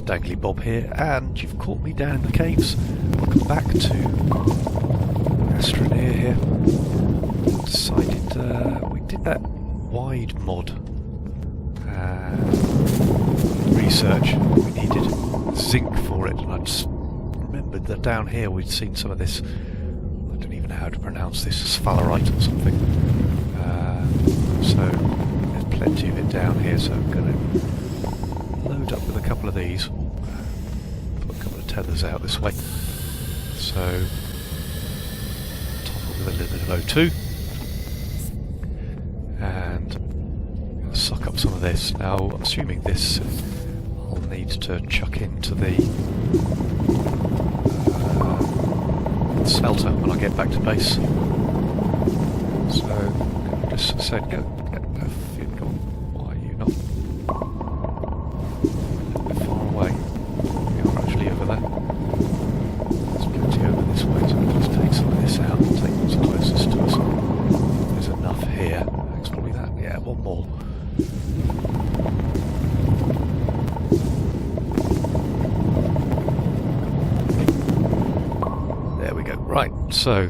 Dangly Bob here, and you've caught me down in the caves. Welcome back to Astroneer here. Decided we did that wide mod research. We needed zinc for it, and I just remembered that down here we'd seen some of this. I don't even know how to pronounce this, sphalerite or something. So there's plenty of it down here, so I'm going to load up with a couple of these. Put a couple of tethers out this way. So top it with a little bit of O2 and suck up some of this. Now I'm assuming this I'll need to chuck into the smelter when I get back to base. So just said go why are you not a bit far away? You're actually over there. There's plenty over this way, so I'll just take some of this out and take what's closest to us. There's enough here. It's probably that. Yeah, one more. There we go. Right, so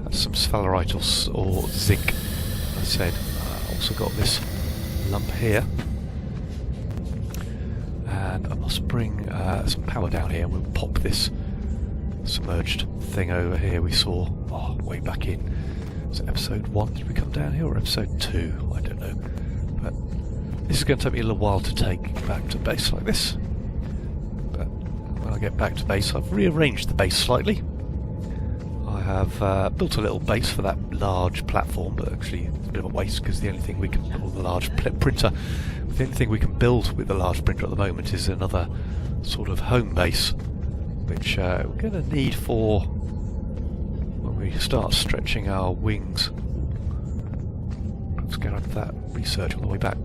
that's some sphalerite or zinc. I said I also got this lump here, and I must bring some power down here. We'll pop this submerged thing over here we saw way back in. Was it episode 1 did we come down here, or episode 2? I don't know. But this is going to take me a little while to take back to base like this. But when I get back to base, I've rearranged the base slightly. I have built a little base for that large platform, but actually it's a bit of a waste because the only thing we can, or the large printer, the only thing we can build with the large printer at the moment is another sort of home base, which we're going to need for when we start stretching our wings. Let's get up that research on the way back.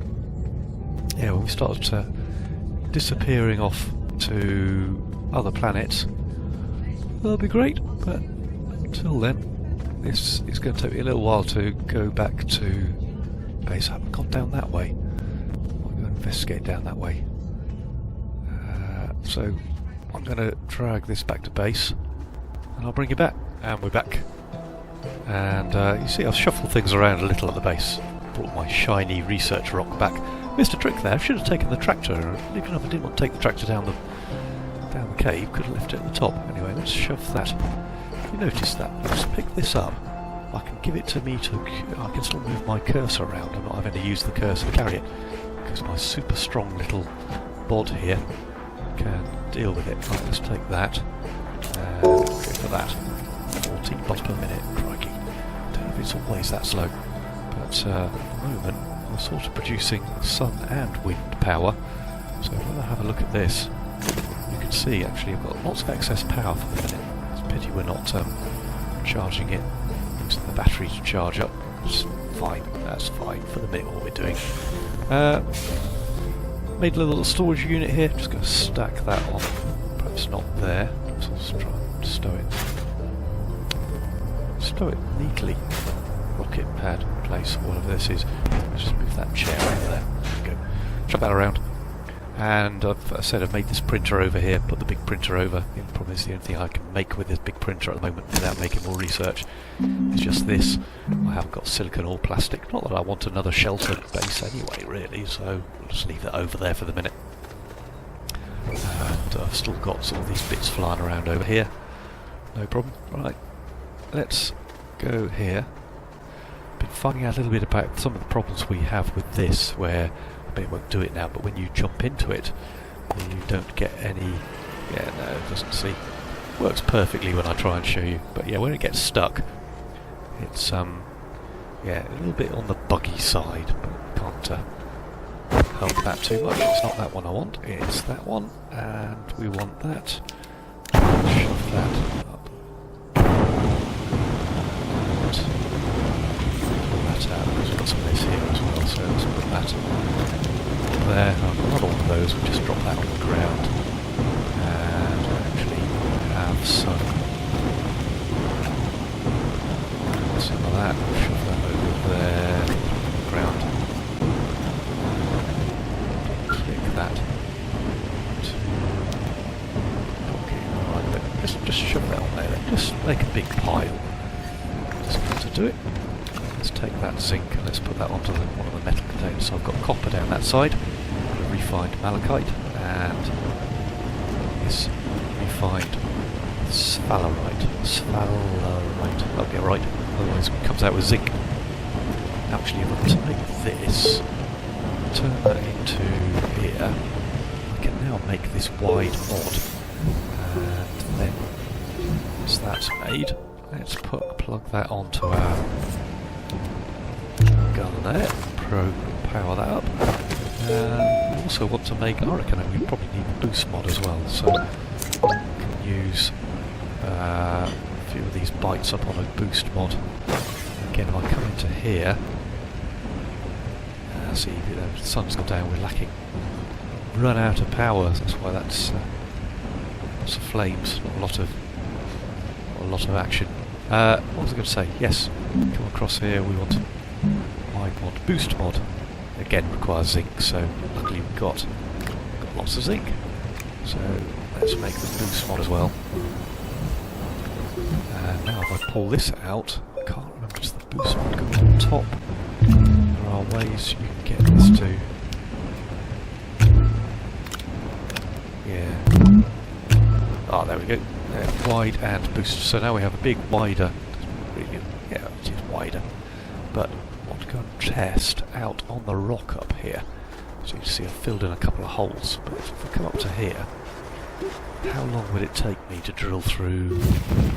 Yeah, when we start disappearing off to other planets, that'll be great, but until then, this is going to take me a little while to go back to base. I haven't gone down that way. I'll go investigate down that way. So I'm going to drag this back to base, and I'll bring you back. And we're back. And you see, I've shuffled things around a little at the base. Brought my shiny research rock back. Missed a trick there. I should have taken the tractor. Even if I didn't want to take the tractor down the cave, could have left it at the top. Anyway, let's shove that. You notice that? Let's pick this up. I can give it to me to. I can still move my cursor around. I'm not having to use the cursor to carry it because my super strong little bod here can deal with it. Right, let's take that and go for that. 14 bots per minute. Crikey! Don't know if it's always that slow, but at the moment I'm sort of producing sun and wind power. So when I have a look at this, you can see actually I've got lots of excess power for the minute. Pity we're not charging it into the battery to charge up. It's fine, that's fine for the minute what we're doing. Made a little storage unit here, just going to stack that on. Perhaps not there, so let's try and stow it neatly. Rocket pad place, whatever this is. Let's just move that chair over there. There we go. Chuck that around. And I've made this printer over here, put the big printer over. The problem is the only thing I can make with this big printer at the moment without making more research is just this. I haven't got silicon or plastic. Not that I want another shelter base anyway, really, so we'll just leave that over there for the minute. And I've still got some of these bits flying around over here. No problem. Right, let's go here. Been finding out a little bit about some of the problems we have with this, where it won't do it now, but when you jump into it, you don't get any. Yeah, no, it doesn't see. Works perfectly when I try and show you, but yeah, when it gets stuck, it's yeah, a little bit on the buggy side, but can't help that too much. It's not that one I want, it's that one, and we want that. Shove that up. And pull that out, because we've got some of this here as well, so let's put that there. Not all of those, we'll just drop that on the ground and actually have some of that. Shove that over there, ground. Click that to just shove that on there then. Just make a big pile. Just got to do it. Let's take that zinc and let's put that onto one of the metal containers. So I've got copper down that side, refined malachite, and this refined sphalerite. That'll be alright, otherwise it comes out with zinc. Actually, if I take this, turn that into here, I can now make this wide mod. And then, once that's made, let's plug that onto our gun there, power that up. We also want to make, I reckon we probably need a boost mod as well, so we can use a few of these bytes up on a boost mod. Again, if I come into here, see, the sun's gone down, we're lacking. Run out of power, that's why that's lots of flames, not a lot of action. What was I going to say? Yes, come across here, we want wide mod, boost mod. Again, requires zinc, so luckily we've got lots of zinc. So let's make the boost mod as well. And now if I pull this out, I can't remember, does the boost mod go on top? There are ways you can get this to... Yeah. Ah, there we go. Wide and boost. So now we have a big wider... Really, yeah, it is wider. But I want to go and test out on the rock up here. So you can see I've filled in a couple of holes. But if I come up to here, how long would it take me to drill through...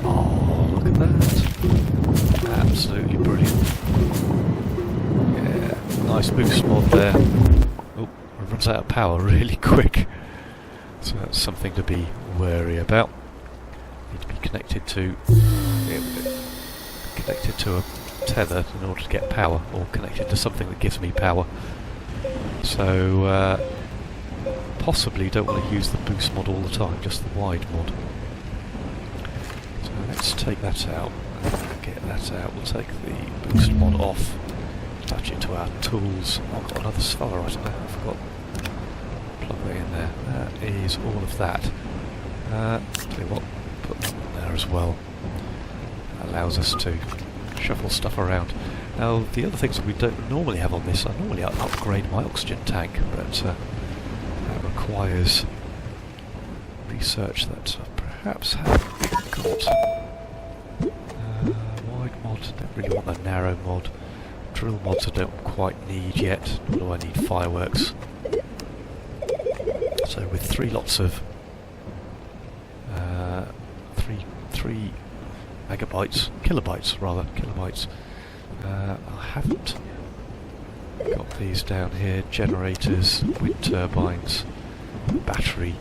Oh, look at that. Absolutely brilliant. Yeah, nice boost mod there. Oh, it runs out of power really quick. So that's something to be wary about. Need to be connected to... connected to a tether in order to get power, or connected to something that gives me power. So, possibly don't want to use the boost mod all the time, just the wide mod. So let's take that out, get that out. We'll take the boost mod off, attach it to our tools. Oh, I've got another sphalerite in there, I forgot. Plug that in there. That is all of that. Tell you what, put that in there as well. That allows us to shuffle stuff around. Now, the other things that we don't normally have on this, I normally upgrade my oxygen tank, but that requires research that I perhaps haven't got. Wide mod, don't really want the narrow mod. Drill mods I don't quite need yet, nor do I need fireworks. So with 3 lots of 3 kilobytes, I haven't got these down here, generators, wind turbines, battery,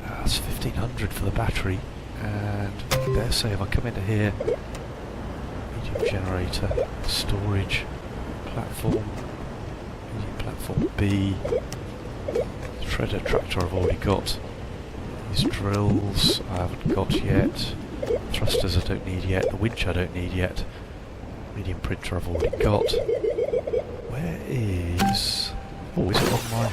that's 1500 for the battery, and dare say if I come into here, medium generator, storage, platform, medium platform B, shredder tractor I've already got, these drills I haven't got yet, thrusters I don't need yet, the winch I don't need yet, medium printer I've already got. Where is... Oh, is it on my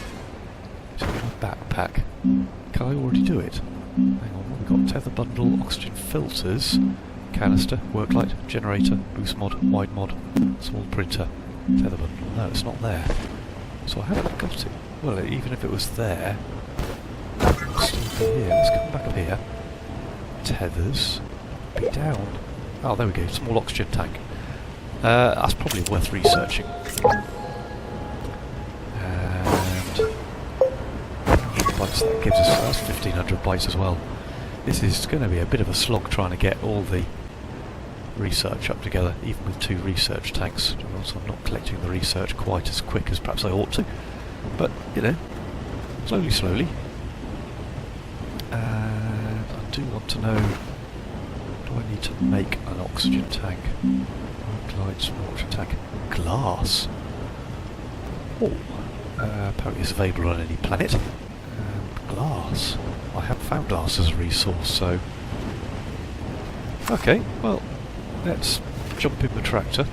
backpack? Can I already do it? Hang on, we've got tether bundle, oxygen filters, canister, work light, generator, boost mod, wide mod, small printer, tether bundle. No, it's not there. So I haven't got it. Well, even if it was there, it's still here. Let's come back up here. Tethers. Be down. Oh, there we go. Small oxygen tank. That's probably worth researching. And bytes that gives us, that's 1500 bytes as well. This is going to be a bit of a slog trying to get all the research up together, even with 2 research tanks. So I'm not collecting the research quite as quick as perhaps I ought to. But, you know, slowly. And I do want to know, do I need to make an oxygen tank? Light, small oxygen tank. Glass? Oh, apparently it's available on any planet. Glass. I haven't found glass as a resource, so... Okay, well, let's jump in the tractor.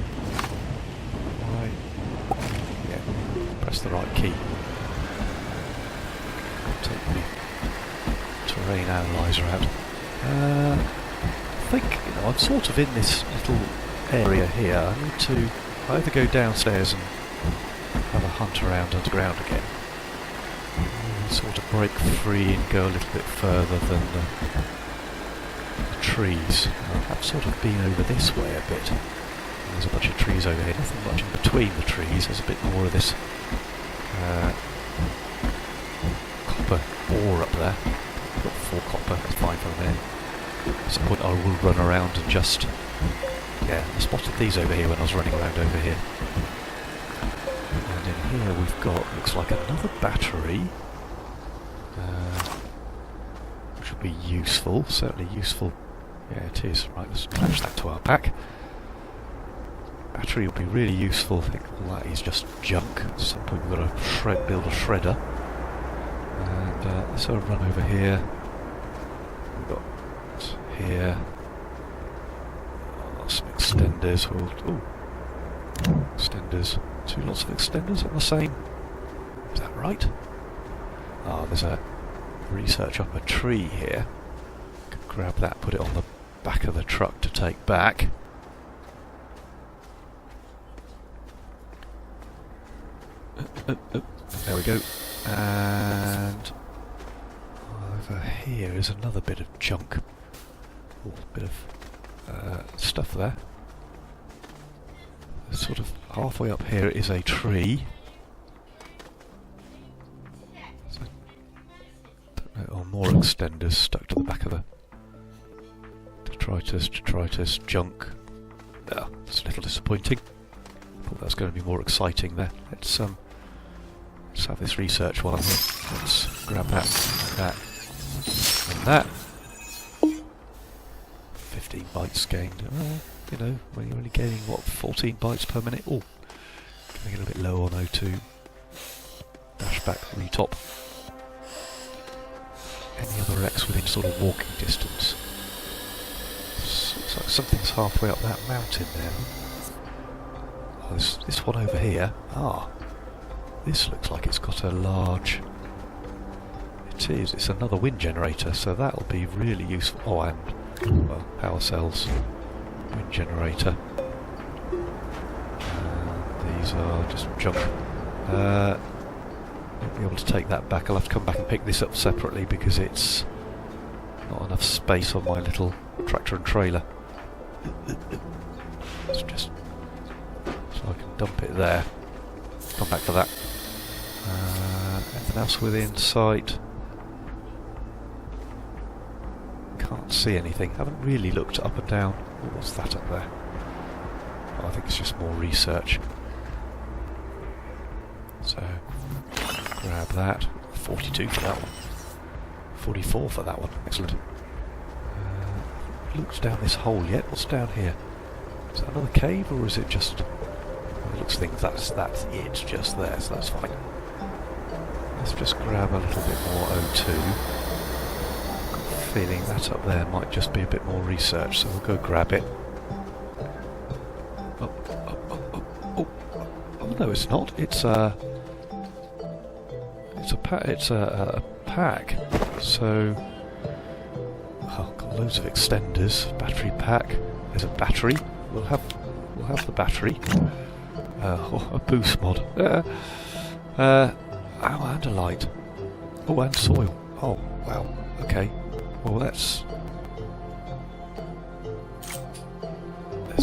Yeah, press the right key. Take the terrain analyzer out. I think, I'm sort of in this little area here. I need to either go downstairs and have a hunt around underground again, or sort of break free and go a little bit further than the trees. I have sort of been over this way a bit. There's a bunch of trees over here, nothing much in between the trees. There's a bit more of this copper ore up there. I've got 4 copper, that's fine for a minute. At some point I will run around and just... Yeah, I spotted these over here when I was running around over here. And in here we've got, looks like another battery. Which will be useful, certainly useful. Yeah, it is. Right, let's attach that to our pack. Battery will be really useful. I think all that is just junk. At some point we've got to build a shredder. And let's sort of run over here. We've got here. Some extenders. Extenders. 2 lots of extenders on the same. Is that right? Oh, there's a research up a tree here. Could grab that, put it on the back of the truck to take back. There we go. And over here is another bit of junk. A bit of stuff there. Sort of halfway up here is a tree. So, or more extenders stuck to the back of the detritus junk. Oh, it's a little disappointing. Thought that was going to be more exciting there. Let's have this research while I'm here. Let's grab that, and that. 15 bytes gained. When you're only gaining, 14 bytes per minute? Oh, getting a little bit low on O2. Dash back, retop. Any other X within sort of walking distance? Looks like something's halfway up that mountain there. Oh, this one over here. Ah, this looks like it's got a large... It is, it's another wind generator, so that'll be really useful. Oh, and, well, power cells, wind generator. These are just junk. Won't be able to take that back. I'll have to come back and pick this up separately because it's not enough space on my little tractor and trailer. It's just so I can dump it there. Come back to that. Anything else within sight? Can't see anything. Haven't really looked up and down. Oh, what's that up there? Oh, I think it's just more research. So, grab that. 42 for that one. 44 for that one. Excellent. Looked down this hole yet? What's down here? Is that another cave, or is it just... It looks like that's it, just there, so that's fine. Let's just grab a little bit more O2. Got a feeling that up there might just be a bit more research, so we'll go grab it. Oh, no, it's not. It's a pack. So, oh, got loads of extenders. Battery pack. There's a battery. We'll have the battery. A boost mod. And a light. Oh, and soil. Oh, wow. Okay. Well, there's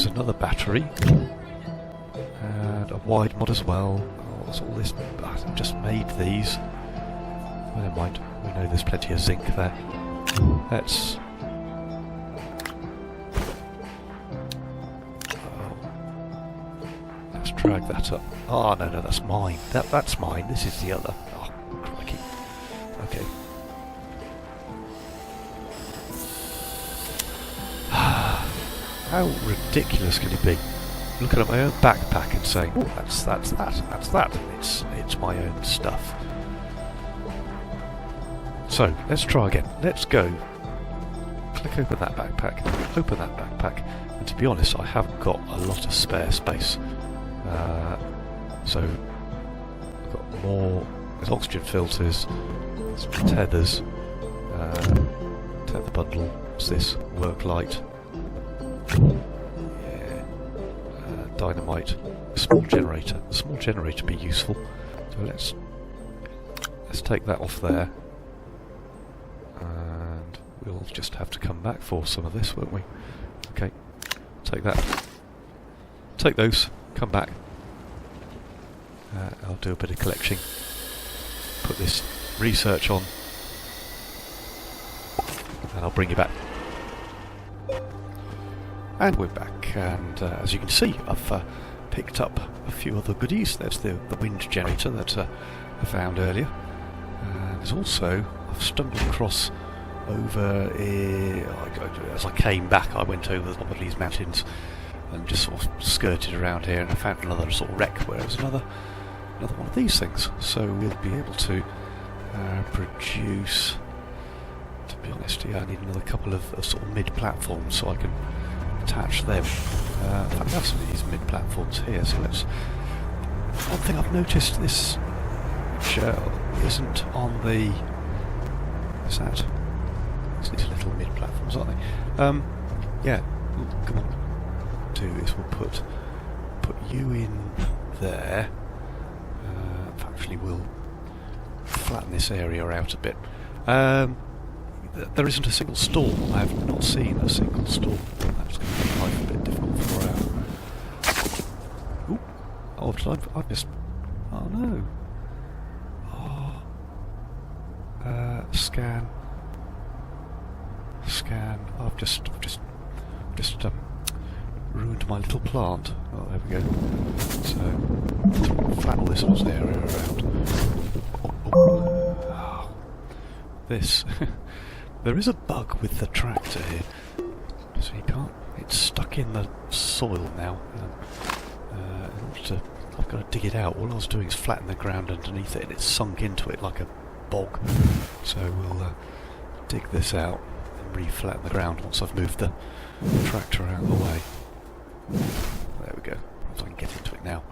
another battery. And a wide mod as well. Oh, what's all this? I've just made these. Well, never mind. We know there's plenty of zinc there. Let's... drag that up. Oh, no, that's mine. That's mine. This is the other. Oh, crikey. Okay. How ridiculous can it be? Looking at my own backpack and saying, oh, that's that. It's my own stuff. So, let's try again. Let's go. Click open that backpack. Open that backpack. And to be honest, I haven't got a lot of spare space. So I've got more. There's oxygen filters, some tethers, tether bundle, What's this? Work light. Yeah. Dynamite. A small generator. A small generator would be useful. So let's take that off there. And we'll just have to come back for some of this, won't we? Okay. Take that. Take those. Come back. I'll do a bit of collecting. Put this research on. And I'll bring you back. And we're back, and as you can see, I've picked up a few other goodies. There's the wind generator that I found earlier. There's also, I've stumbled across over as I came back, I went over the top of these mountains and just sort of skirted around here, and I found another sort of wreck where there's another one of these things. So we'll be able to produce. To be honest, yeah, I need another couple of sort of mid-platforms so I can attach them. In fact, I have some of these mid-platforms here, so let's... One thing I've noticed, this which isn't on the... Is that? It's these little mid-platforms, aren't they? Yeah, come on. What we'll do is we'll put you in there. Actually, we'll flatten this area out a bit. There isn't a single stall. I have not seen a single stall. That's going to make life a bit difficult for Ooh. Oh, I've just... Oh no. Oh. Scan. I've just ruined my little plant. Oh, there we go. So, flatten all this whole area around. Oh. This... There is a bug with the tractor here, so you can't. It's stuck in the soil now. I've got to dig it out. All I was doing is flatten the ground underneath it, and it's sunk into it like a bog. So we'll dig this out and re-flatten the ground once I've moved the tractor out of the way. There we go. So I can get into it now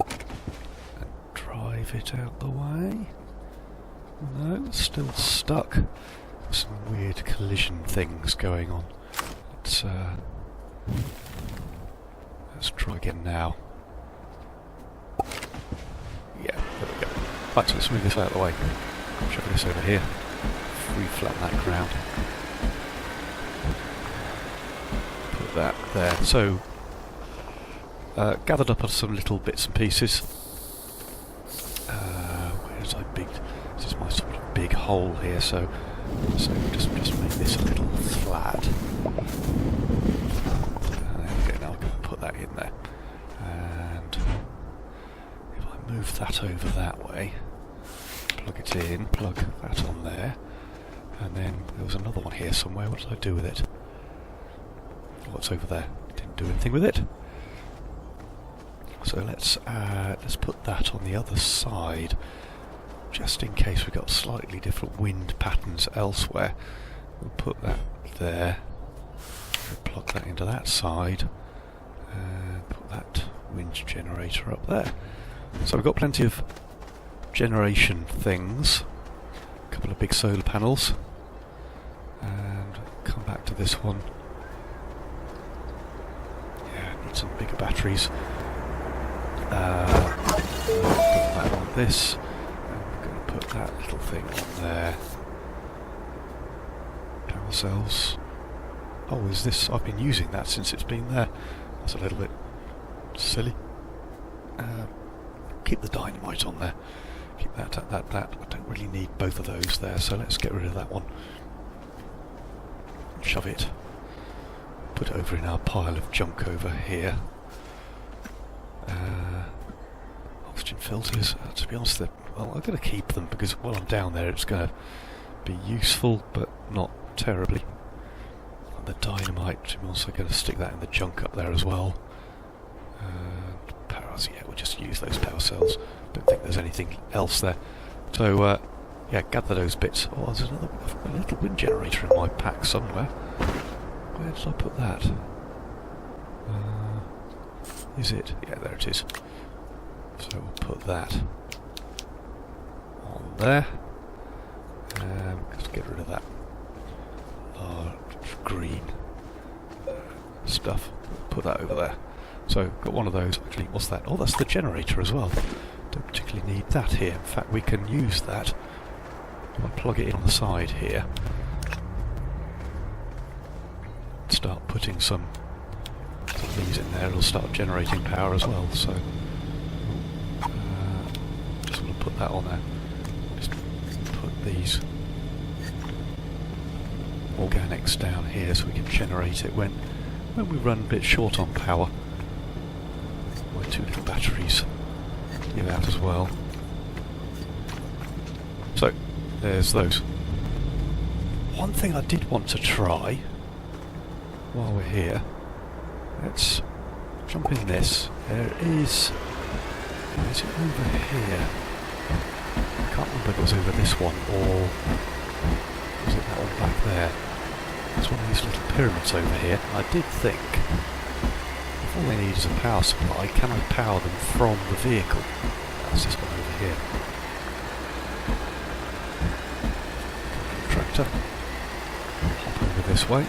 and drive it out the way. No, it's still stuck. Some weird collision things going on. Let's try again now. Yeah, there we go. Right, so let's move this out of the way. Shove this over here. Re-flatten that ground. Put that there. So, gathered up some little bits and pieces. Where's my big... This is my sort of big hole here, so just make this a little flat. There we go, now I can put that in there. And if I move that over that way, plug it in, plug that on there, and then there was another one here somewhere. What did I do with it? What's over there? Didn't do anything with it. So let's put that on the other side. Just in case we've got slightly different wind patterns elsewhere. We'll put that there, we'll plug that into that side, and put that wind generator up there. So we've got plenty of generation things, a couple of big solar panels, and come back to this one. Yeah, need some bigger batteries. Put that on this. Put that little thing on there. Power cells. Oh, is this... I've been using that since it's been there. That's a little bit silly. Keep the dynamite on there. Keep that. I don't really need both of those there, so let's get rid of that one. Shove it. Put it over in our pile of junk over here. Oxygen filters. To be honest, well, I'm going to keep them because while I'm down there it's going to be useful, but not terribly. And the dynamite, I'm also going to stick that in the junk up there as well. Powers, yeah, we'll just use those power cells. Don't think there's anything else there. So, yeah, gather those bits. Oh, there's I've got a little wind generator in my pack somewhere. Where did I put that? Is it? Yeah, there it is. So we'll put that on there. Let's get rid of that stuff. Put that over there. So, got one of those. Actually, what's that? Oh, that's the generator as well. Don't particularly need that here. In fact, we can use that. If I plug it in on the side here, start putting some of these in there, it'll start generating power as well. So, just want to put that on there. Just put these organics down here so we can generate it when we run a bit short on power. My two little batteries give out as well. So, there's those. One thing I did want to try while we're here, let's jump in this. There is it over here? I can't remember if it was over this one or was it that one back there? There's one of these little pyramids over here. I did think, if all they need is a power supply, can I power them from the vehicle? That's this one over here. Tractor. Hop over this way.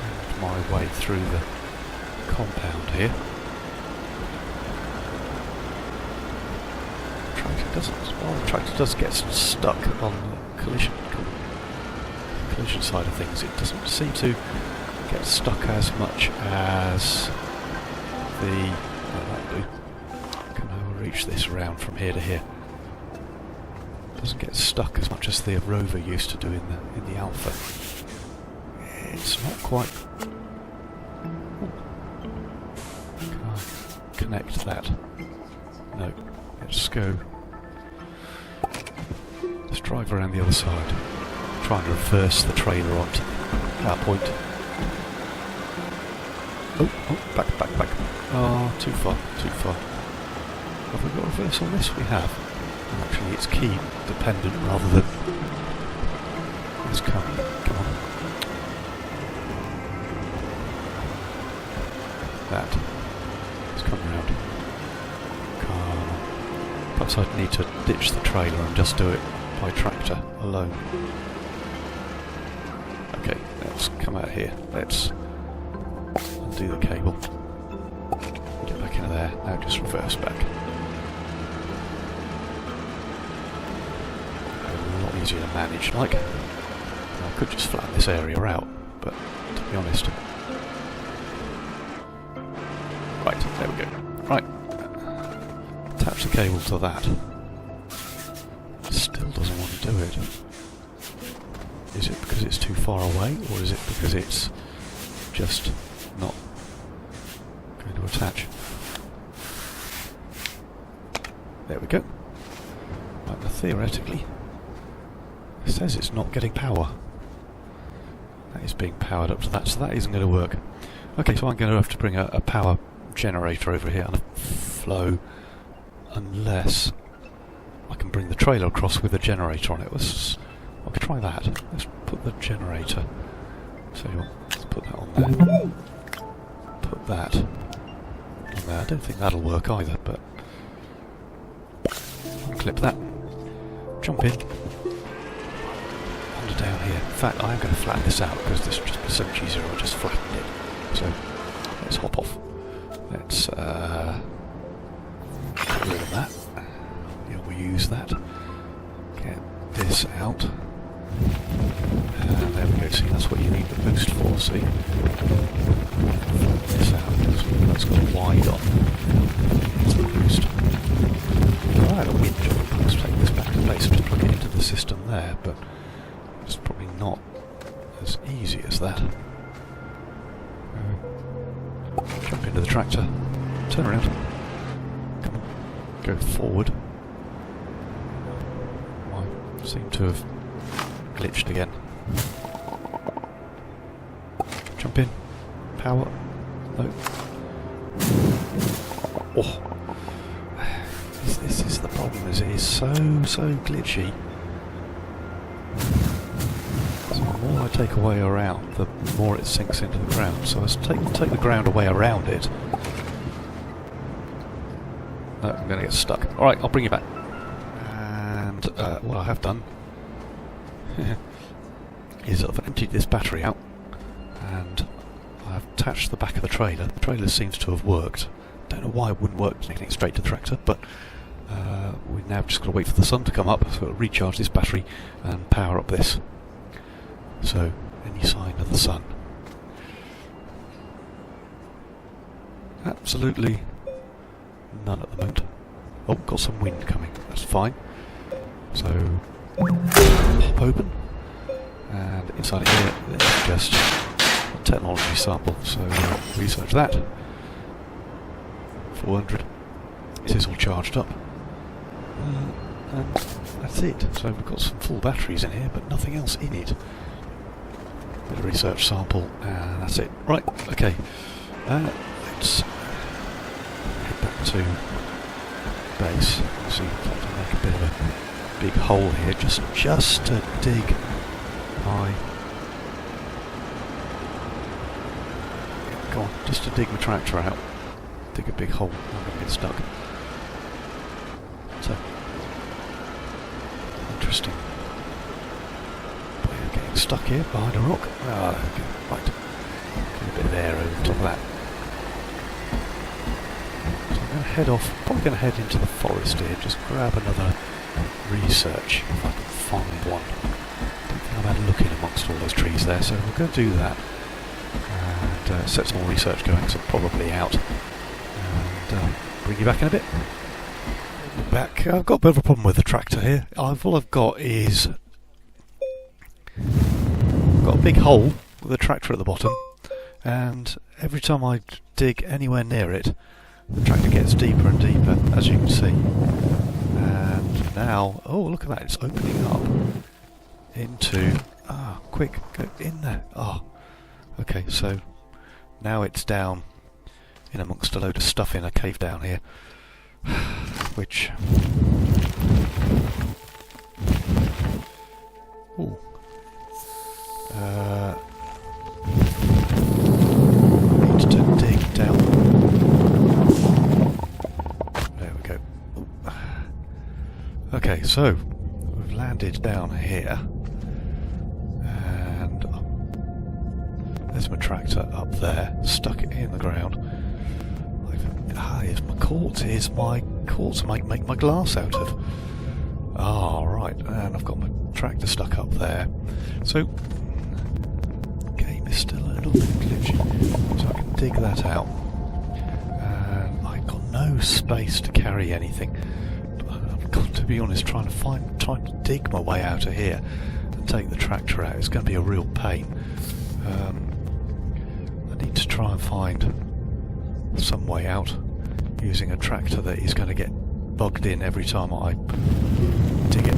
And my way through the compound here. The tractor does get stuck on the collision side of things. It doesn't seem to get stuck as much as the... Oh, that'll do. Can I reach this round from here to here? Doesn't get stuck as much as the rover used to do in the Alpha. It's not quite... Can I connect that? No. Let's go. Let's drive around the other side. Trying to reverse the trailer onto our point. Oh, back. Oh, too far. Have we got reverse on this? We have. Actually, it's key dependent rather than... Let's come on. That. Let's come round. Perhaps I'd need to ditch the trailer and just do it by tractor alone. Okay, let's come out here. Let's undo the cable. Get back into there. Now just reverse back. A lot easier to manage, like. I could just flatten this area out, but to be honest... Right, there we go. Right. Attach the cable to that. Still doesn't want to do it. Is it because it's too far away, or is it because it's just not going to attach? There we go. Right, now theoretically, it says it's not getting power. That is being powered up to that, so that isn't going to work. Okay, so I'm going to have to bring a power generator over here and a flow, unless I can bring the trailer across with a generator on it. I could try that. Let's put the generator. So let's put that on there. Put that on there. I don't think that'll work either, but I'll clip that. Jump in. Under down here. In fact, I am going to flatten this out because this would just be so much easier. I'll just flatten it. So let's hop off. Let's get rid of that. Yeah, we'll use that. Get this out. And there we go. See, that's what you need the boost for. See, this out because that's got wide on. It's the boost. I had a winch on the boost. Take this back to place and just plug it into the system there, but it's probably not as easy as that. Jump into the tractor. Turn around. Come on. Go forward. I seem to have glitched again. Jump in. Power. No. Oh. This is the problem, is it is so glitchy. So the more I take away around, the more it sinks into the ground. So let's take the ground away around it. No, I'm going to get stuck. Alright, I'll bring you back. And what I have done is I've emptied this battery out. attached to the back of the trailer. The trailer seems to have worked. Don't know why it wouldn't work connecting it straight to the tractor, but we've now just got to wait for the sun to come up, so it'll recharge this battery and power up this. So, any sign of the sun? Absolutely none at the moment. Oh, got some wind coming. That's fine. So, pop open, and inside here there's just a technology sample. So, research that. 400. This is all charged up. And that's it. So we've got some full batteries in here, but nothing else in it. Bit of research sample, and that's it. Right, okay. Let's head back to base. See if I can make a bit of a big hole here, just to dig my... Go on, just to dig my tractor out. Dig a big hole, I'm going to get stuck. So, interesting. We're getting stuck here behind a rock. Ah, okay, right. Get a bit of air over the top of that. So I'm going to head off, probably going to head into the forest here, just grab another research, if I can find one. I don't think I've had a look in amongst all those trees there, so we're going to do that. And set some more research going, so probably out. And bring you back in a bit. Back. I've got a bit of a problem with the tractor here. All I've got is got a big hole with a tractor at the bottom, and every time I dig anywhere near it, the tractor gets deeper and deeper, as you can see. And now, oh look at that! It's opening up into quick, go in there. Okay, so now it's down in amongst a load of stuff in a cave down here. Which... Ooh. Need to dig down. There we go. Ooh. Okay, so we've landed down here. And there's my tractor up there, stuck it in the ground. Here's my quartz. Here's my quartz to make my glass out of. Right, and I've got my tractor stuck up there. So, game is still a little bit glitchy. So I can dig that out. And I've got no space to carry anything. I've got to be honest, trying to dig my way out of here and take the tractor out. It's going to be a real pain. I need to try and find some way out using a tractor that is going to get bugged in every time I dig it.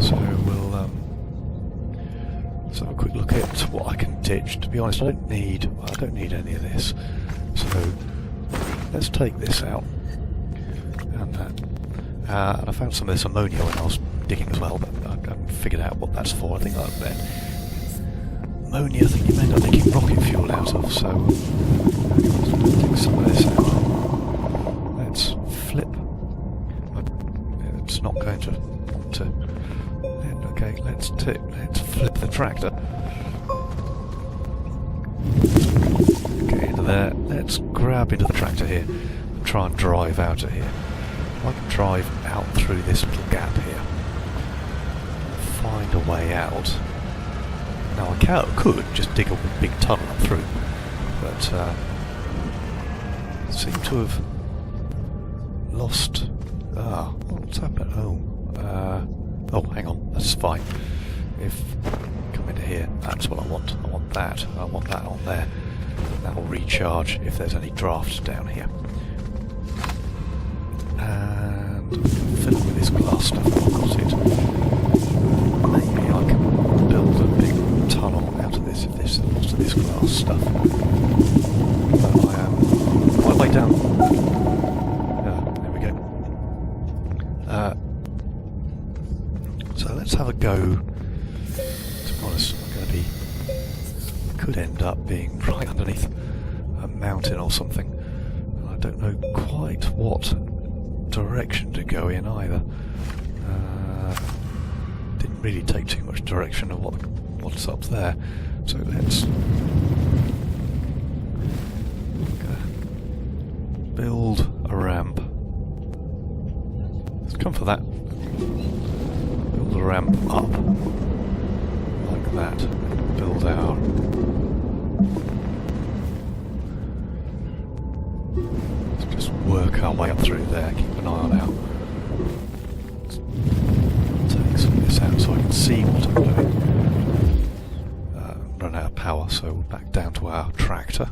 So we'll let's have a quick look at what I can ditch. To be honest, I don't need any of this. So let's take this out and that. And I found some of this ammonia when I was digging as well, but I haven't figured out what that's for. I think ammonia, I think you end up making rocket fuel out of, so let's take some of this out. Let's flip. It's not going to want to. Okay, let's flip the tractor. Okay, into there. Let's grab into the tractor here and try and drive out of here. I can drive out through this little gap here. Find a way out. Now I could just dig a big tunnel up through, but seem to have lost. What's happened at home? Hang on, that's fine. If come into here, that's what I want. I want that. I want that on there. That will recharge if there's any draft down here. And fill it with this glass stuff. I've got it. Maybe I can build a big tunnel out of this if there's lots of this glass stuff. But I am quite way down. There we go. So let's have a go. To be honest, I'm going to be... could end up being right underneath a mountain or something. And I don't know quite what direction to go in either. Didn't really take too much direction of what's up there. So let's build a ramp. Let's come for that. Build a ramp up. Like that. Build our... Let's just work our way up through there. Keep an eye on out. Take some of this out so I can see what I'm doing. Run out of power, so we're back down to our tractor.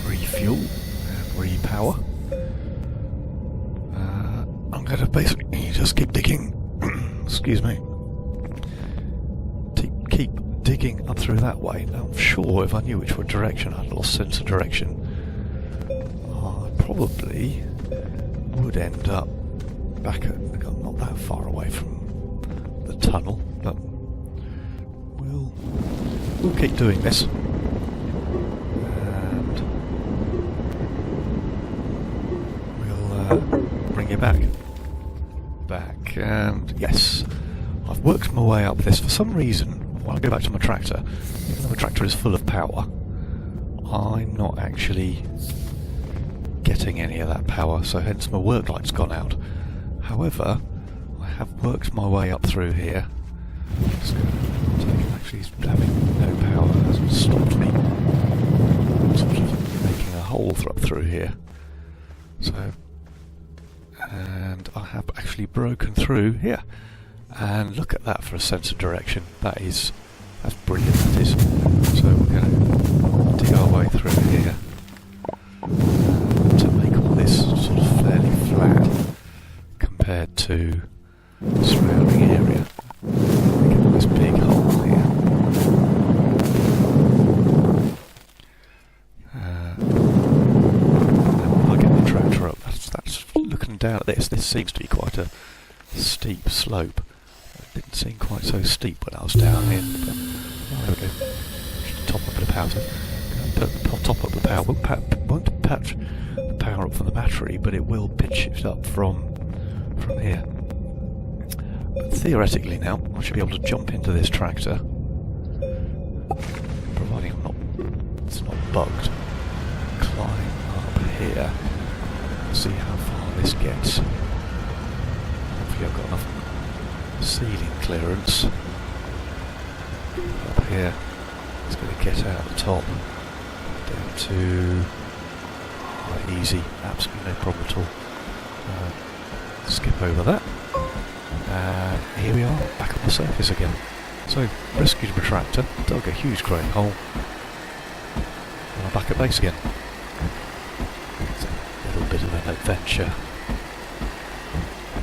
Refuel and repower. I'm going to basically just keep digging. Excuse me. Keep digging up through that way. Now, I'm sure if I knew which direction, I'd lost sense of direction. I probably would end up back at, not that far away from the tunnel, but we'll keep doing this. And we'll bring you back. And yes, I've worked my way up this. For some reason, when I go back to my tractor, even though the tractor is full of power, I'm not actually getting any of that power, so hence my work light's gone out. However, I have worked my way up through here. Just going to take, actually having no power hasn't stopped me sort of making a hole up through here. So, and I have actually broken through here. And look at that for a sense of direction. That's brilliant, that is. So we're going to dig our way through here to make all this sort of fairly flat compared to the surrounding area. Making a nice big hole here. I'll get the tractor up. That's looking down at this. This seems to be quite a steep slope. It didn't seem quite so steep when I was down here. But, there we go. Top up the power. Top up the power. Won't patch the power up from the battery, but it will pitch it up from here. But theoretically now, I should be able to jump into this tractor, providing it's not bugged. Climb up here. See how far this gets. Hopefully I've got enough ceiling clearance. Up here, it's going to get out the top, down to easy, absolutely no problem at all. Skip over that. Here we are, back on the surface again. So, rescued my tractor, dug a huge great hole, and I'm back at base again. It's a little bit of an adventure.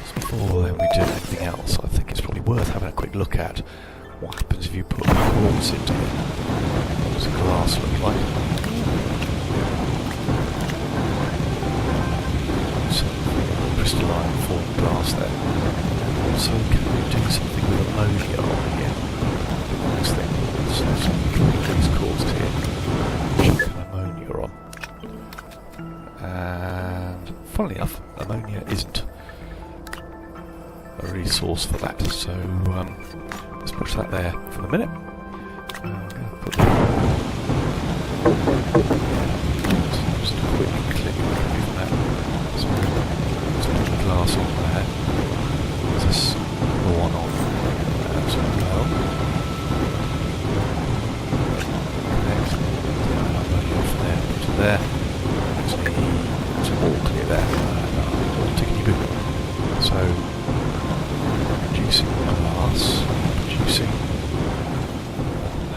So before then we do anything else, I think it's probably worth having a quick look at what happens if you put quartz into it. What does the glass look like? So, crystalline form glass there. So can we do something with ammonia on here? Next thing, so these quartz here. Chuck an ammonia on. And funnily enough, ammonia isn't a resource for that, so let's push that there for the minute. I'm going to put just a quick click with that. So let's put the glass on there. There's this one on as well. Connect. Ammonia from there to there. It's all clear there. Tickety boo. So producing glass,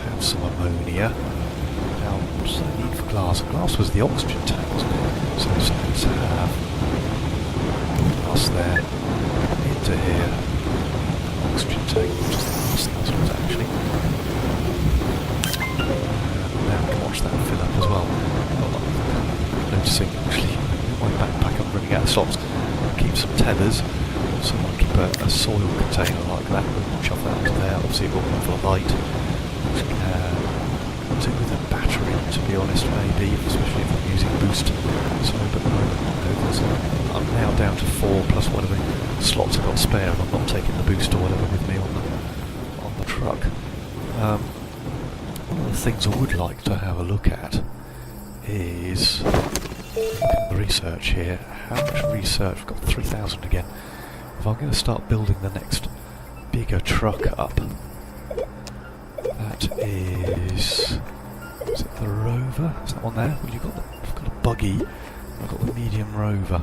have some ammonia. Now, what's the need for glass? Glass was the oxygen tank, wasn't it? So let's have glass there, into here, oxygen tank, which is the last thing I was actually. Now we can watch that fill up as well. Noticing actually my backpack I'm running out of slots. Keep some tethers. So I'll keep a soil container like that, we'll shove that into there, obviously it will be full of light. Do with a battery, to be honest, maybe, especially if I'm using boost. So, but no, I'm now down to 4 plus whatever slots I've got spare, and I'm not taking the boost or whatever with me on the truck. One of the things I would like to have a look at is... Look at the research here. How much research? We've got 3,000 again. If I'm going to start building the next bigger truck up, that is... Is it the rover? Is that one there? Well, I've got a buggy. I've got the medium rover.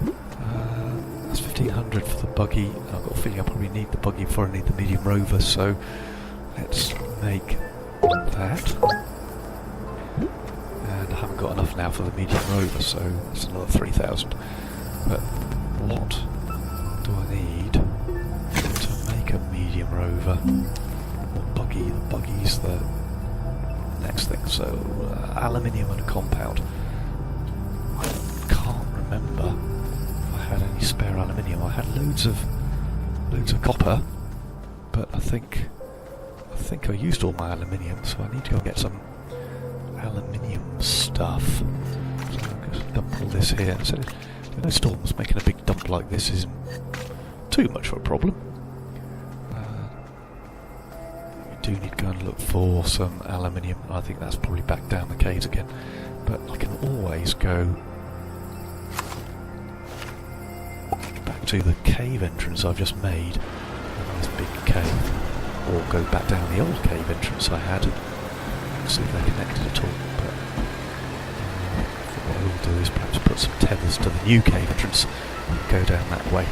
That's 1,500 for the buggy. I've got a feeling I probably need the buggy before I need the medium rover, so let's make that. And I haven't got enough now for the medium rover, so that's another 3,000. But what do I need to make a medium rover? Or buggy? The buggy's the next thing. So aluminium and a compound. I can't remember if I had any spare aluminium. I had loads of copper, but I think I used all my aluminium, so I need to go and get some aluminium stuff. So I'm going to dump all this here. So no storms, making a big dump like this isn't too much of a problem. We do need to go and look for some aluminium. I think that's probably back down the caves again, but I can always go back to the cave entrance I've just made, this big cave, or go back down the old cave entrance I had. See if they're connected at all, but what I will do is perhaps put some tethers to the new cave entrance and go down that way.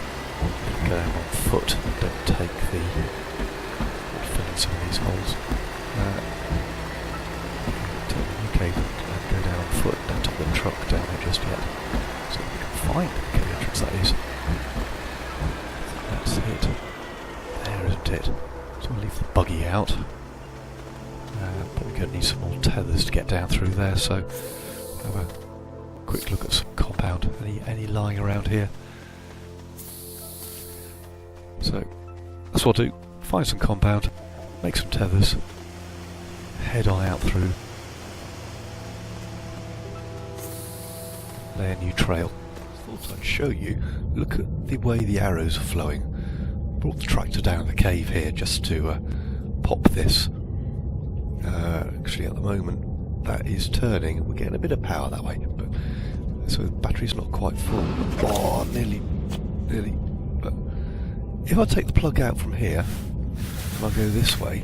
Go on foot, don't take the... fill in some of these holes. Take the new cave and go down on foot, don't take the truck down there just yet. So we can find the cave entrance, that is. That's it. There, isn't it? So we'll leave the buggy out. Probably going to need some more tethers to get down through there, so have a quick look at some compound. Any lying around here? So that's what I'll do. Find some compound, make some tethers, head on out through, lay a new trail. Thought I'd show you. Look at the way the arrows are flowing. Brought the tractor down the cave here just to pop this. Actually, at the moment, that is turning. We're getting a bit of power that way, but so the battery's not quite full. Oh, nearly. But if I take the plug out from here, if I go this way,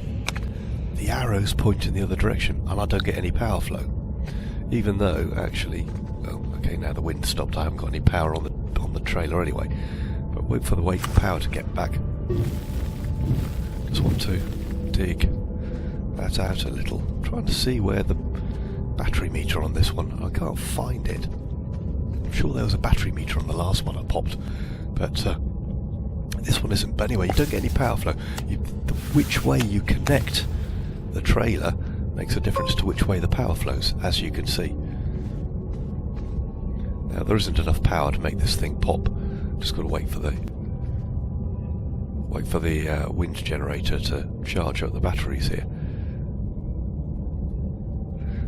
the arrows point in the other direction, and I don't get any power flow. Even though, actually, oh, okay, now the wind stopped. I haven't got any power on the trailer anyway. But wait for the wake and power to get back. Just want to dig that out a little. I'm trying to see where the battery meter on this one. I can't find it. I'm sure there was a battery meter on the last one I popped, but this one isn't. But anyway, you don't get any power flow. Which way you connect the trailer makes a difference to which way the power flows, as you can see. Now there isn't enough power to make this thing pop. Just got to wait for the wind generator to charge up the batteries here.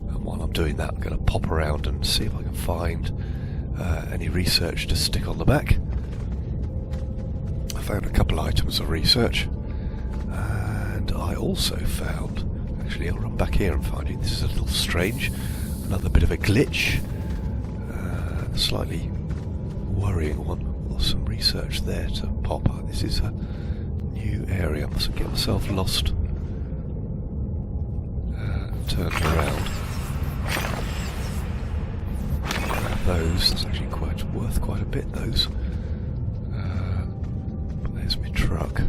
And while I'm doing that, I'm going to pop around and see if I can find any research to stick on the back. I found a couple items of research, and I also found, actually I'll run back here and find it. This is a little strange, another bit of a glitch, slightly worrying one. Some research there to pop up. This is a new area. I mustn't get myself lost. Turned around. Grab those. It's actually worth quite a bit, those. But there's my truck.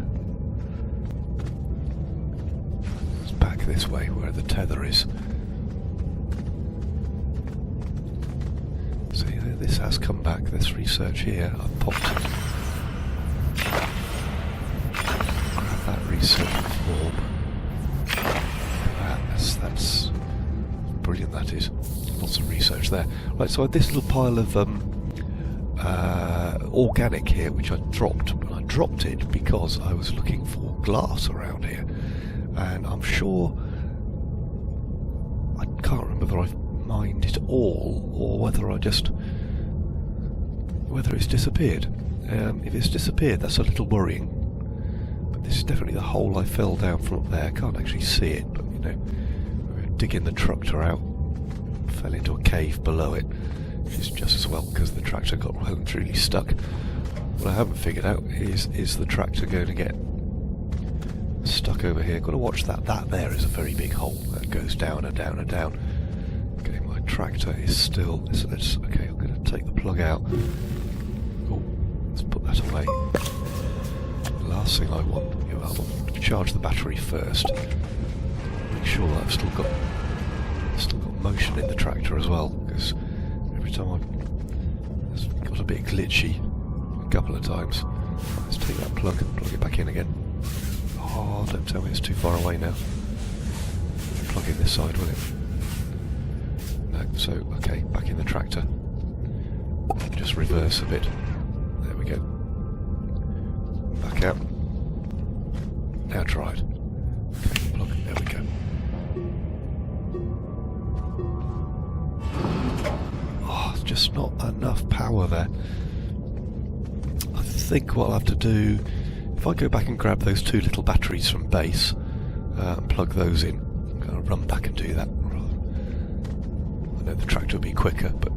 It's back this way where the tether is. So this has come back, this research here. I've popped it. Grab that research form. That's brilliant, that is. Lots of research there. Right, so I had this little pile of organic here, which I dropped. But I dropped it because I was looking for glass around here. And I'm sure... I can't remember whether I've mined it all, or whether it's disappeared. If it's disappeared, that's a little worrying. But this is definitely the hole I fell down from up there. I can't actually see it, but you know, we're digging the tractor out fell into a cave below it, which is just as well because the tractor got well and truly stuck. What I haven't figured out is the tractor going to get stuck over here? Got to watch that. That there is a very big hole that goes down and down and down. Okay, my tractor is still. Okay, I'm going to take the plug out. Oh, let's put that away. The last thing I want. I want to charge the battery first. Make sure that I've still got motion in the tractor as well, because every time it's got a bit glitchy a couple of times. Let's take that plug it back in again. Oh, don't tell me it's too far away now. Plug in this side, will it? No, so, okay, back in the tractor. Just reverse a bit. There we go. Back out. Now try it. Okay, plug, there we go. Oh, it's just not enough power there. I think what I'll have to do, if I go back and grab those 2 little batteries from base and plug those in, I'm going to run back and do that. I know the tractor will be quicker, but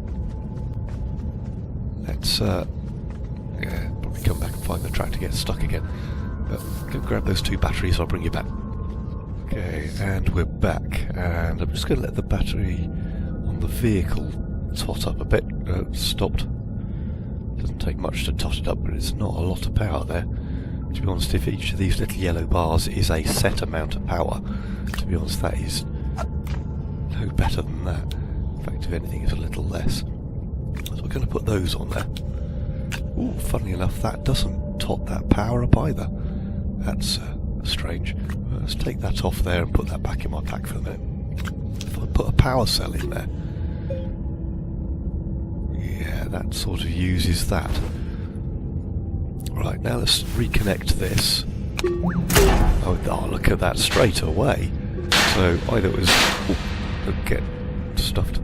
let's probably come back and find the tractor gets stuck again. But go grab those 2 batteries, I'll bring you back. Okay, and we're back, and I'm just going to let the battery on the vehicle tot up a bit. Stopped. Doesn't take much to tot it up, but it's not a lot of power there. To be honest, if each of these little yellow bars is a set amount of power, to be honest, that is no better than that. In fact, if anything, it's a little less. So we're going to put those on there. Ooh, funnily enough, that doesn't tot that power up either. That's strange. Let's take that off there and put that back in my pack for a minute. If I put a power cell in there, yeah, that sort of uses that. Right, now let's reconnect this. Oh, look at that straight away. So either it was... Oh, get stuffed.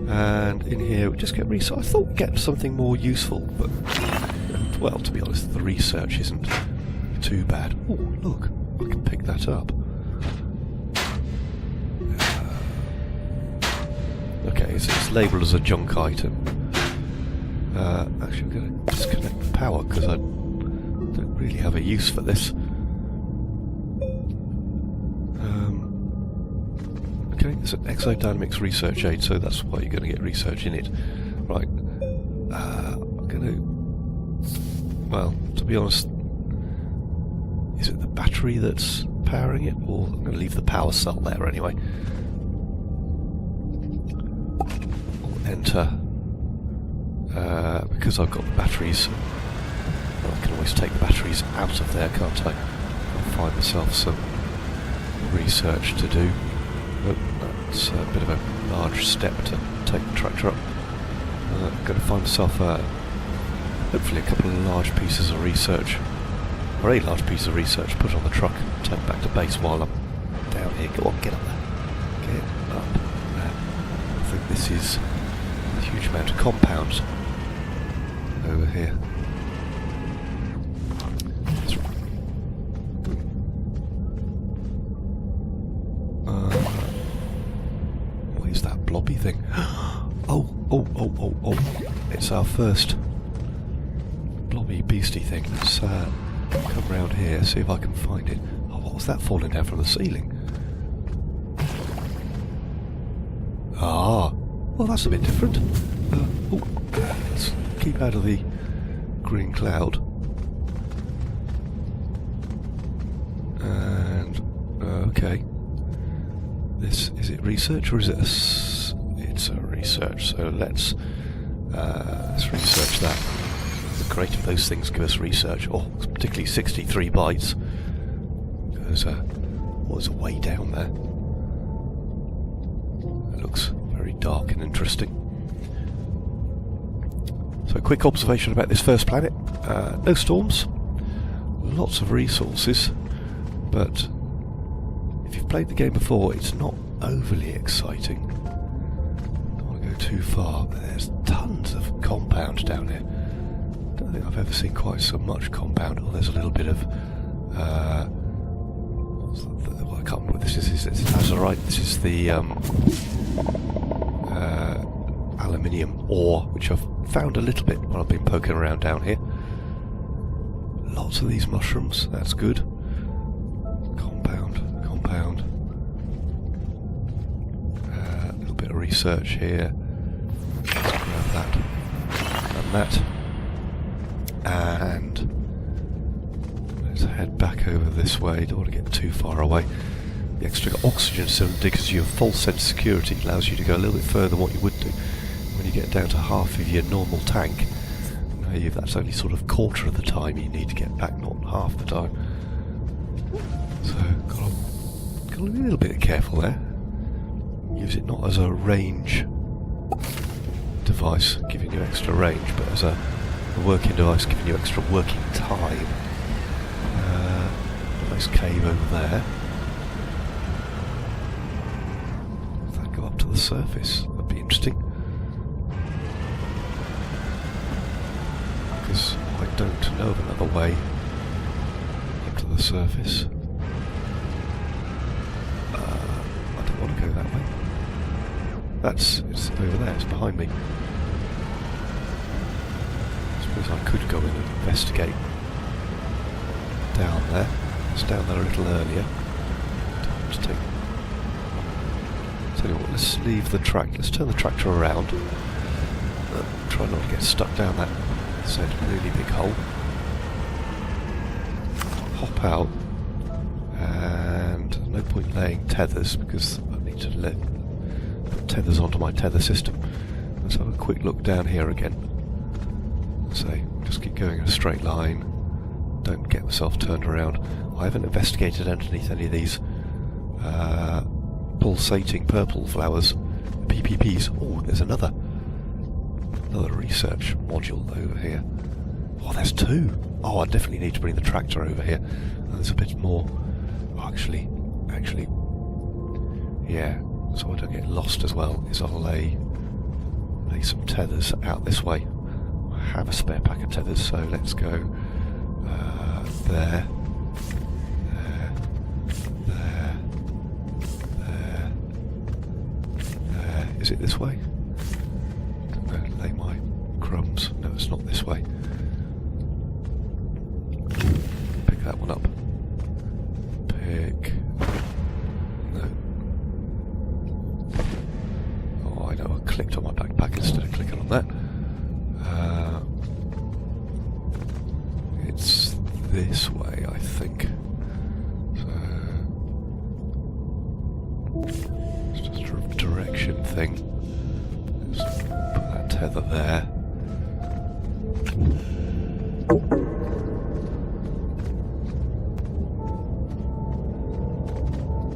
And in here we just get research. I thought we'd get something more useful, but... well, to be honest, the research isn't too bad. Oh, look, I can pick that up. Okay, so it's labelled as a junk item. Actually, I'm going to disconnect the power because I don't really have a use for this. Okay, it's an exodynamics research aid, so that's why you're going to get research in it. Right, I'm going to... well, to be honest, is it the battery that's powering it, or I'm going to leave the power cell there anyway. Enter. Because I've got the batteries, well, I can always take the batteries out of there, can't I? I'll find myself some research to do. But that's a bit of a large step to take the tractor up. I'm going to find myself hopefully a couple of large pieces of research, or a large piece of research, put on the truck and take back to base while I'm down here. Go on, get up there. Get up there. I think this is a huge amount of compounds over here. What is that blobby thing? Oh! It's our first blobby beastie thing. Let's come round here, see if I can find it. Oh, what was that falling down from the ceiling? Ah! Well, that's a bit different. Let's keep out of the green cloud. And okay, this is it research or is it it's a research? So let's research that. Great if those things give us research. Oh, particularly 63 bytes. There's a way down there. It looks very dark and interesting. So a quick observation about this first planet. No storms, lots of resources, but if you've played the game before, it's not overly exciting. Don't want to go too far, but there's tons of compound down here. I don't think I've ever seen quite so much compound. Oh, there's a little bit of... well, I can't remember what this is. That's alright. This is the... aluminium ore, which I've found a little bit when I've been poking around down here. Lots of these mushrooms, that's good. Compound. A little bit of research here. Let's grab that. And that. And let's head back over this way. Don't want to get too far away. The extra oxygen cylinder gives you a false sense of security. It allows you to go a little bit further than what you would do when you get down to half of your normal tank. That's only sort of quarter of the time you need to get back, not half the time. So, got to be a little bit careful there. Use it not as a range device, giving you extra range, but as a working device, giving you extra working time. Nice cave over there. If that go up to the surface, that'd be interesting. Because I don't know of another way up to the surface. I don't want to go that way. It's over there, it's behind me. I suppose I could go in and investigate down there. It's down there a little earlier. Tell you what, let's leave the track. Let's turn the tractor around. Try not to get stuck down that said really big hole. Hop out, and no point laying tethers because I need to put tethers onto my tether system. Let's have a quick look down here again. So just keep going in a straight line. Don't get myself turned around. I haven't investigated underneath any of these pulsating purple flowers, PPPs. Oh, there's another research module over here. Oh, there's two. Oh, I definitely need to bring the tractor over here. There's a bit more. Oh, actually, yeah. So I don't get lost as well. Is I'll lay some tethers out this way. I have a spare pack of tethers, so let's go there. Is it this way? I'm going to lay my crumbs. No, it's not this way. Pick that one up. No. Oh, I know. I clicked on my backpack instead of clicking on that. It's this way, I think. So it's just a direction thing. Let's put that tether there.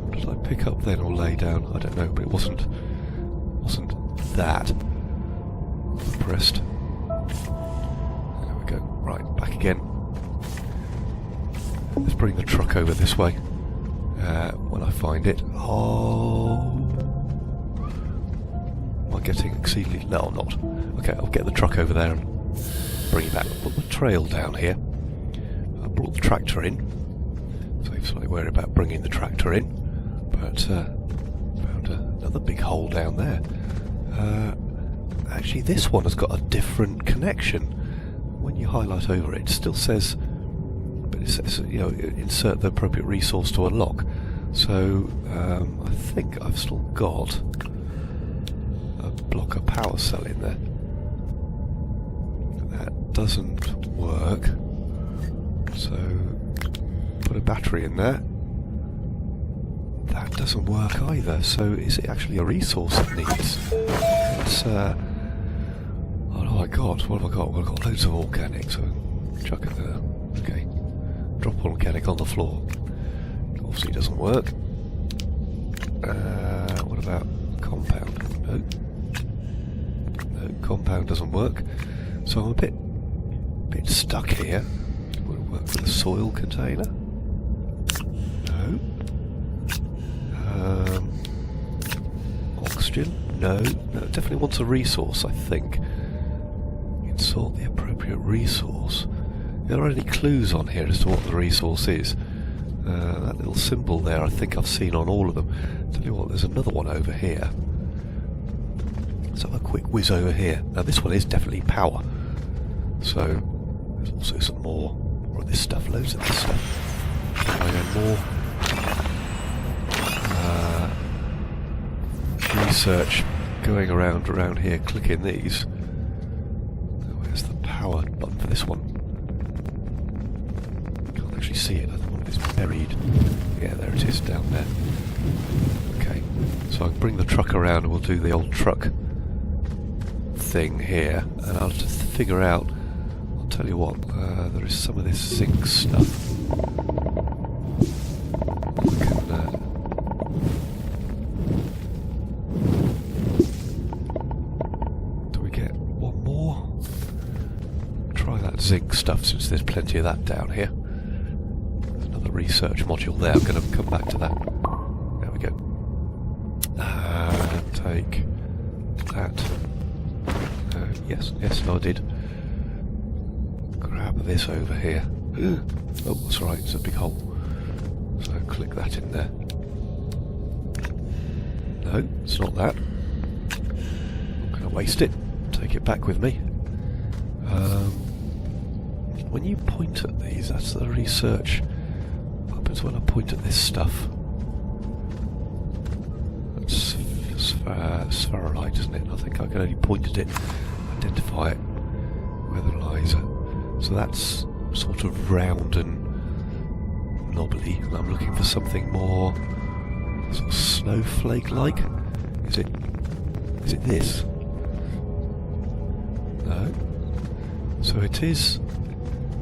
What did I pick up then or lay down? I don't know, but it wasn't that. I pressed. There we go. Right, back again. Let's bring the truck over this way. When I find it. Oh. Am I getting exceedingly... No, I'm not. Okay, I'll get the truck over there and bring it back. Put the trail down here. I brought the tractor in. So I'm slightly worried about bringing the tractor in. But found another big hole down there. Actually, this one has got a different connection. When you highlight over it, it still says... But it says, you know, insert the appropriate resource to unlock. So, I think I've still got a block of power cell in there. That doesn't work. So, put a battery in there. That doesn't work either. So, is it actually a resource it needs? It's, oh my god, what have I got? Well, I've got loads of organic, so chuck it there. Okay. Drop organic on the floor. Obviously doesn't work. What about compound? No, compound doesn't work. So I'm a bit stuck here. Would it work with a soil container? No. Oxygen? No. No, it definitely wants a resource, I think. Insert the appropriate resource. Are there any clues on here as to what the resource is? That little symbol there I think I've seen on all of them. Tell you what, there's another one over here. Let's have a quick whiz over here. Now this one is definitely power. So there's also some more of this stuff, loads of this stuff. More research going around here, clicking these. Where's the power button for this one? Can't actually see it, I think it's buried. Yeah, there it is, down there. Okay, so I'll bring the truck around and we'll do the old truck thing here, and I'll just figure out, I'll tell you what, there is some of this zinc stuff. Do we get one more? Try that zinc stuff since there's plenty of that down here. There's another research module there, I'm going to come back to that. There we go. Take that. Yes, no I did. Grab this over here. Oh, that's right, it's a big hole. So click that in there. No, it's not that. I'm going to waste it. Take it back with me. When you point at these, that's the research. What happens when I point at this stuff? That's spherolite, isn't it? I think I can only point at it, identify it, where the lies are. So that's sort of round and knobbly, and I'm looking for something more sort of snowflake-like. Is it this? No. So it is.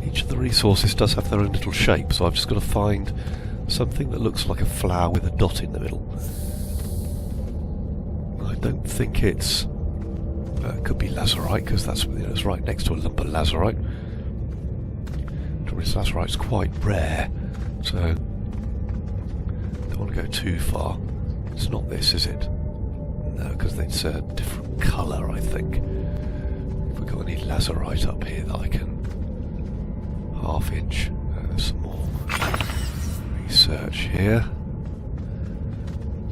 Each of the resources does have their own little shape, so I've just got to find something that looks like a flower with a dot in the middle. I don't think it's. It could be lazurite, because that's it's right next to a lump of lazurite. Lazurite's quite rare, so don't want to go too far. It's not this, is it? No, because it's a different colour, I think. If we've got any lazurite up here that I can half-inch, some more research here.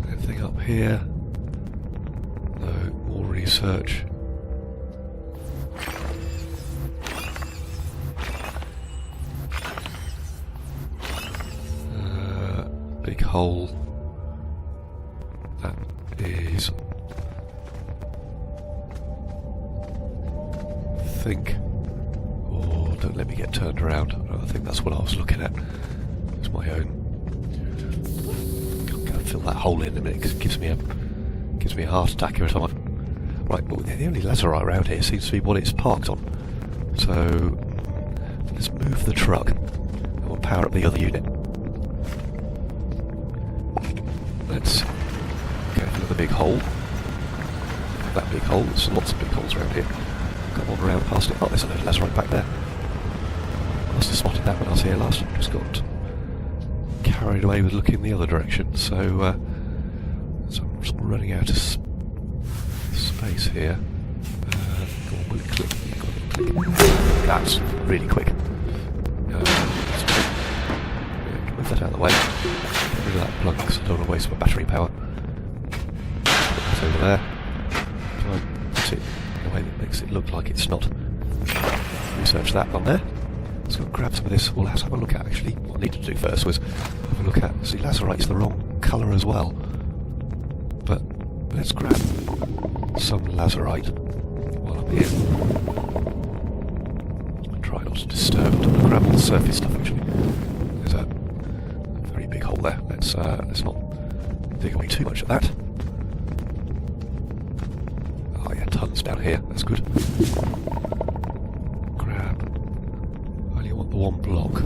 Anything up here? No, more research. Big hole. That is, I think. Oh, don't let me get turned around. I think that's what I was looking at. It's my own. I'm going to fill that hole in a minute because it gives me a heart attack every time. Right, well, the only lazurite around here seems to be what it's parked on. So let's move the truck and we'll power up the other unit. Let's go for the big hole. That big hole. There's lots of big holes around here. Come on around past it. Oh, there's another lazurite back there. I must have spotted that when I was here last. Just got carried away with looking the other direction. So I'm just running out of space here. Go on, will it click? Click. That's really quick. Move that out of the way. Get rid of that plug because I don't want to waste my battery power. Put that over there. Try and put it in a way that makes it look like it's not. Research that on there. Let's go grab some of this. Well, let's have a look at actually. What I needed to do first was have a look at. See, lazurite's the wrong colour as well. But let's grab some lazurite while I'm here. Try not to disturb. I'm going to grab all the surface stuff actually. There's a very big hole there. Let's not dig away too much at that. Oh yeah, tons down here. That's good. Grab. I only want the one block.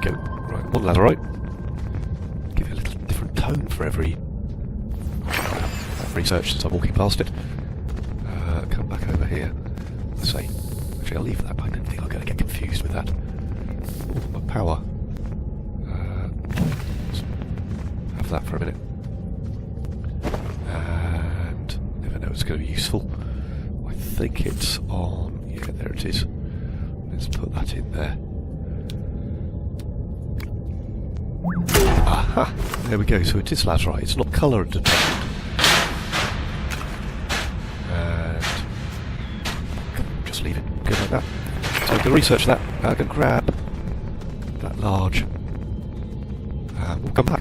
Go. Right, one lazurite. Give it a little different tone for every research since I'm walking past it. Come back over here. Let's see. Actually, I'll leave that. I don't think I'm going to get confused with that. Oh, my power. Have that for a minute. And never know it's going to be useful. I think it's on. Yeah, there it is. Let's put that in there. Aha! There we go. So it is lazurite. It's not colour dependent. And just leave it good like that. So we can research that. I can grab that large. We'll come back.